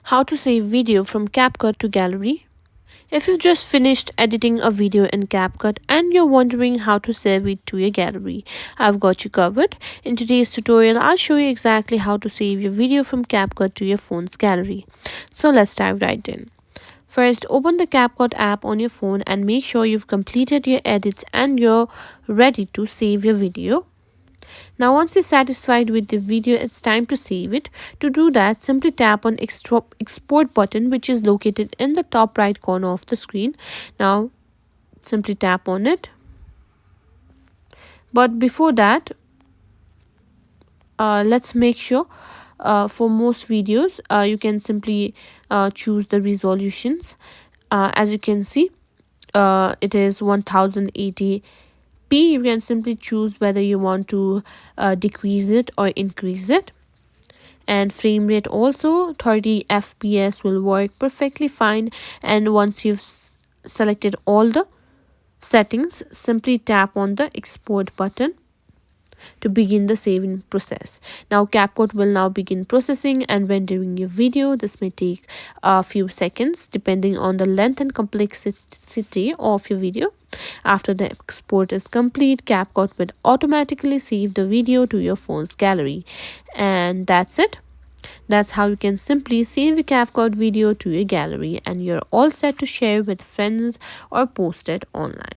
How to save video from CapCut to gallery. If you've just finished editing a video in CapCut and you're wondering how to save it to your gallery, I've got you covered. In today's tutorial, I'll show you exactly how to save your video from CapCut to your phone's gallery. So let's dive right in. First, open the CapCut app on your phone and make sure you've completed your edits and you're ready to save your video. Now once you're satisfied with the video, it's time to save it. To do that, simply tap on export button, which is located in the top right corner of the screen. Now simply tap on it. But before that, let's make sure for most videos you can simply choose the resolutions. As you can see, it is 1080p. You can simply choose whether you want to decrease it or increase it. And frame rate also 30 fps will work perfectly fine. And once you've selected all the settings, simply tap on the export button to begin the saving process. Now CapCut will now begin processing and rendering your video. This may take a few seconds depending on the length and complexity of your video. After the export is complete, CapCut will automatically save the video to your phone's gallery. And that's it. That's how you can simply save a CapCut video to your gallery, and you're all set to share with friends or post it online.